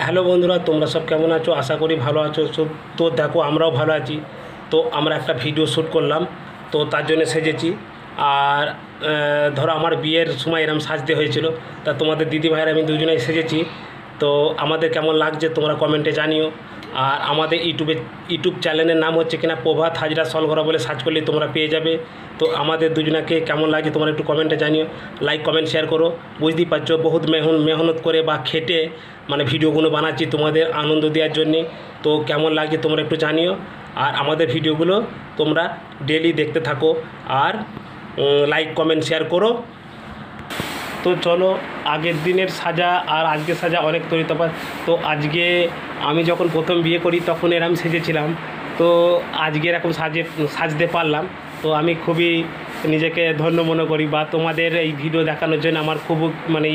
Hello বন্ধুরা, তোমরা সব কেমন আছো? আশা করি ভালো আছো সব। তো দেখো, আমরাও ভালো আছি। তো আমরা একটা ভিডিও শ্যুট করলাম, তো তার জন্য সেজেছি। আর ধরো আমার বিয়ের সময় এরকম সাজতে হয়েছিল, তা তোমাদের দিদি ভাইয়ের আমি দুজনেই সেজেছি। তো আমাদের কেমন লাগছে তোমরা কমেন্টে জানিও। আর আমাদের ইউটিউব চ্যানেলের নাম হচ্ছে কিনা প্রভাত হাজরা সলঘরা বলে সার্চ করলে তোমরা পেয়ে যাবে। তো আমাদের দুজনাকে কেমন লাগে তোমরা একটু কমেন্টে জানিও। লাইক কমেন্ট শেয়ার করো। বুঝতেই পারছো বহুত মেহনত করে বা খেটে মানে ভিডিওগুলো বানাচ্ছি তোমাদের আনন্দ দেওয়ার জন্যে। তো কেমন লাগে তোমরা একটু জানিও। আর আমাদের ভিডিওগুলো তোমরা ডেলি দেখতে থাকো আর লাইক কমেন্ট শেয়ার করো। তো চলো, আগের দিনের সাজা আর আজকের সাজা অনেক তফাৎ। তো আজকে আমি যখন প্রথম বিয়ে করি তখন এরম সেজেছিলাম, তো আজকে এরকম সাজতে পারলাম। তো আমি খুবই নিজেকে ধন্য মনে করি, বা তোমাদের এই ভিডিও দেখানোর জন্য আমার খুব মানে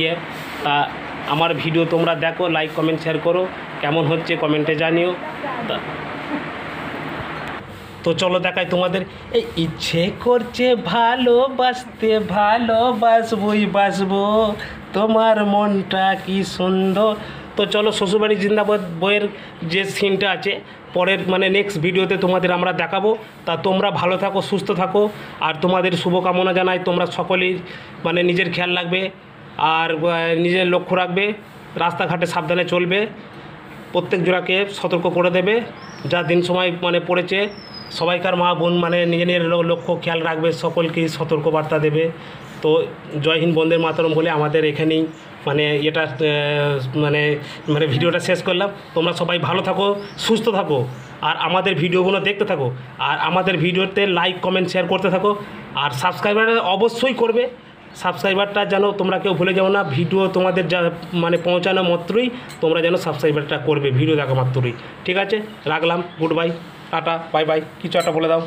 তা আমার ভিডিও তোমরা দেখো, লাইক কমেন্ট শেয়ার করো। কেমন হচ্ছে কমেন্টে জানিও। তো চলো দেখাই তোমাদের। এই ইচ্ছে করছে ভালোবাসতে, ভালোবাসবই বাসবো, তোমার মনটা কি সুন্দর। তো চলো, শ্বশুরবাড়ি জিন্দাবাদ বইয়ের যে সিনটা আছে পরের মানে নেক্সট ভিডিওতে তোমাদের আমরা দেখাবো। তা তোমরা ভালো থাকো, সুস্থ থাকো। আর তোমাদের শুভকামনা জানাই, তোমরা সকলেই মানে নিজের খেয়াল রাখবে আর নিজের লক্ষ্য রাখবে, রাস্তাঘাটে সাবধানে চলবে, প্রত্যেক জোড়াকে সতর্ক করে দেবে। যা দিন সময় মানে পড়েছে, সবাইকার মা বোন মানে নিজের লক্ষ্য খেয়াল রাখবে, সকলকেই সতর্কবার্তা দেবে। তো জয় হিন্দ, বন্দে মাতরম বলে আমাদের এখানেই মানে এটা মানে মানে ভিডিওটা শেষ করলাম। তোমরা সবাই ভালো থাকো, সুস্থ থাকো, আর আমাদের ভিডিওগুলো দেখতে থাকো। আর আমাদের ভিডিওতে লাইক কমেন্ট শেয়ার করতে থাকো। আর সাবস্ক্রাইবার অবশ্যই করবে। সাবস্ক্রাইবারটা যেন তোমরা কেউ ভুলে যাও না। ভিডিও তোমাদের যা মানে পৌঁছানো মাত্রই তোমরা যেন সাবস্ক্রাইবারটা করবে ভিডিও দেখা মাত্রই। ঠিক আছে, রাখলাম। Good bye, tata, bye bye. কিছু একটা বলে দাও।